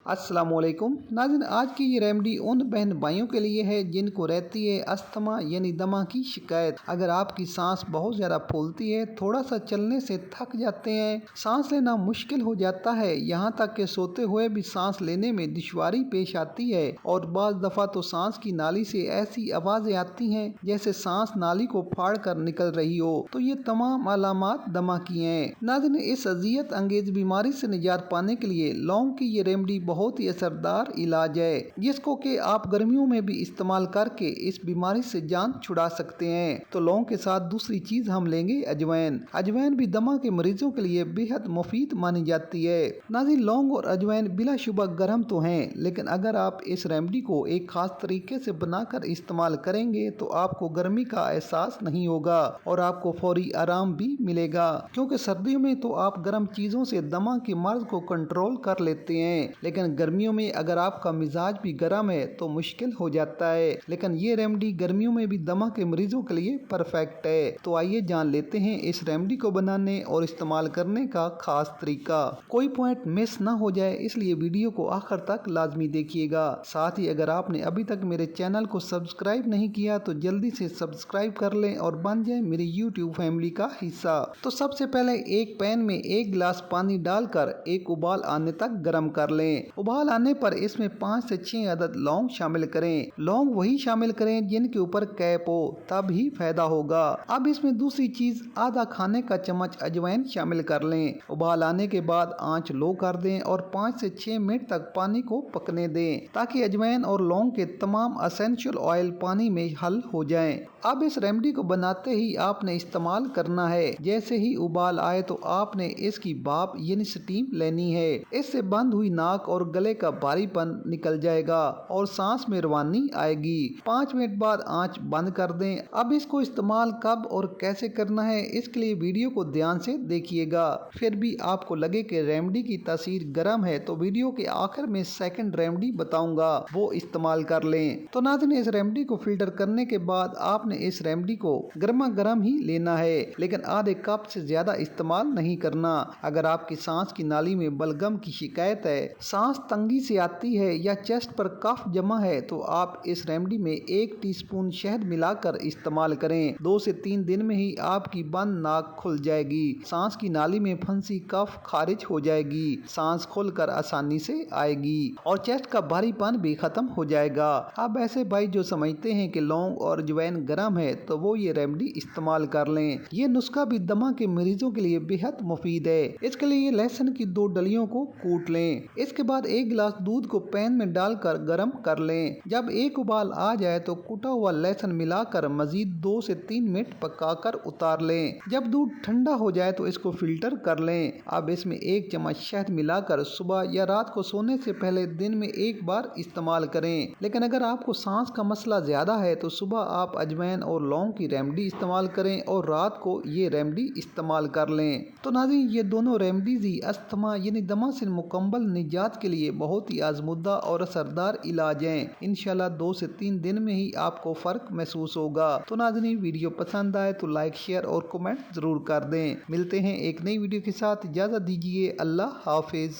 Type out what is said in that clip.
अस्सलाम वालेकुम नाज़रीन, आज की ये रेमेडी उन बहन भाइयों के लिए है जिनको रहती है अस्थमा यानी दमा की शिकायत। अगर आपकी सांस बहुत ज़्यादा फूलती है, थोड़ा सा चलने से थक जाते हैं, सांस लेना मुश्किल हो जाता है, यहाँ तक कि सोते हुए भी सांस लेने में दुश्वारी पेश आती है और बाज़ दफ़ा तो सांस की नाली से ऐसी आवाज़ें आती हैं जैसे सांस नाली को फाड़ कर निकल रही हो, तो ये तमाम अलामात दमा की हैं। नाज़रीन, इस अजियत अंगेज बीमारी से निजात पाने के लिए लौंग की ये रेमेडी बहुत ही असरदार इलाज है, जिसको कि आप गर्मियों में भी इस्तेमाल करके इस बीमारी से जान छुड़ा सकते हैं। तो लौंग के साथ दूसरी चीज हम लेंगे अजवाइन। अजवाइन भी दमा के मरीजों के लिए बेहद मुफीद मानी जाती है। नाज़रीन, लौंग और अजवाइन बिलाशुबा गर्म तो हैं, लेकिन अगर आप इस रेमेडी को एक खास तरीके से बनाकर इस्तेमाल करेंगे तो आपको गर्मी का एहसास नहीं होगा और आपको फौरी आराम भी मिलेगा, क्योंकि सर्दियों में तो आप गर्म चीजों से दमा के मर्ज को कंट्रोल कर लेते हैं, लेकिन गर्मियों में अगर आपका मिजाज भी गर्म है तो मुश्किल हो जाता है। लेकिन ये रेमेडी गर्मियों में भी दमा के मरीजों के लिए परफेक्ट है। तो आइए जान लेते हैं इस रेमेडी को बनाने और इस्तेमाल करने का खास तरीका। कोई पॉइंट मिस ना हो जाए, इसलिए वीडियो को आखिर तक लाजमी देखिएगा। साथ ही अगर आपने अभी तक मेरे चैनल को सब्सक्राइब नहीं किया तो जल्दी से सब्सक्राइब कर लें और बन जाए मेरी यूट्यूब फैमिली का हिस्सा। तो सबसे पहले एक पैन में 1 गिलास पानी डालकर एक उबाल आने तक गर्म कर लें। उबाल आने पर इसमें 5 से 6 अदद लौंग शामिल करें। लौंग वही शामिल करें जिनके ऊपर कैप हो, तब ही फायदा होगा। अब इसमें दूसरी चीज आधा खाने का चम्मच अजवाइन शामिल कर लें। उबाल आने के बाद आंच लो कर दें और 5 से 6 मिनट तक पानी को पकने दें, ताकि अजवाइन और लौंग के तमाम असेंशियल ऑयल पानी में हल हो जाएं। अब इस रेमेडी को बनाते ही आपने इस्तेमाल करना है। जैसे ही उबाल आए तो आपने इसकी भाप यानी स्टीम लेनी है। इससे बंद हुई नाक और गले का भारीपन निकल जाएगा और सांस में रवानी आएगी। 5 मिनट बाद आंच बंद कर दें। अब इसको इस्तेमाल कब और कैसे करना है, इसके लिए वीडियो को ध्यान से देखिएगा। फिर भी आपको लगे कि रेमेडी की तासीर गर्म है तो वीडियो के आखिर में सेकंड रेमेडी बताऊंगा, वो इस्तेमाल कर लें। तो नाज़रीन, इस रेमेडी को फिल्टर करने के बाद आपने इस रेमेडी को गर्मा गर्म ही लेना है, लेकिन आधे कप से ज्यादा इस्तेमाल नहीं करना। अगर आपकी सांस की नाली में बलगम की शिकायत है, सांस तंगी से आती है या चेस्ट पर कफ जमा है तो आप इस रेमेडी में 1 टीस्पून शहद मिलाकर इस्तेमाल करें। 2 से 3 दिन में ही आपकी बंद नाक खुल जाएगी, सांस की नाली में फंसी कफ खारिज हो जाएगी, सांस खुलकर आसानी से आएगी और चेस्ट का भारीपन भी खत्म हो जाएगा। अब ऐसे भाई जो समझते हैं कि लौंग और अजवाइन गर्म है तो वो ये रेमेडी इस्तेमाल कर लें। ये नुस्खा भी दमा के मरीजों के लिए बेहद मुफीद है। इसके लिए लहसुन की 2 डलियों को कूट लें। इसके बाद 1 गिलास दूध को पैन में डालकर गर्म कर लें। जब एक उबाल आ जाए तो कुटा हुआ लहसुन मिलाकर मजीद 2 से 3 मिनट पकाकर उतार लें। जब दूध ठंडा हो जाए तो इसको फिल्टर कर लें। अब इसमें 1 चम्मच शहद मिलाकर सुबह या रात को सोने से पहले दिन में 1 बार इस्तेमाल करें। लेकिन अगर आपको सांस का मसला ज्यादा है तो सुबह आप अजवाइन और लौंग की रेमेडी इस्तेमाल करें और रात को ये रेमेडी इस्तेमाल कर लें। तो नाज़रीन, ये दोनों रेमेडीज ही अस्थमा यानी दमा से मुकम्मल निजात के लिए बहुत ही आजमुदा और असरदार इलाज हैं। इंशाल्लाह 2 से 3 दिन में ही आपको फ़र्क महसूस होगा। तो नाज़रीन, वीडियो पसंद आए तो लाइक, शेयर और कमेंट ज़रूर कर दें। मिलते हैं एक नई वीडियो के साथ, इजाज़त दीजिए। अल्लाह हाफिज़।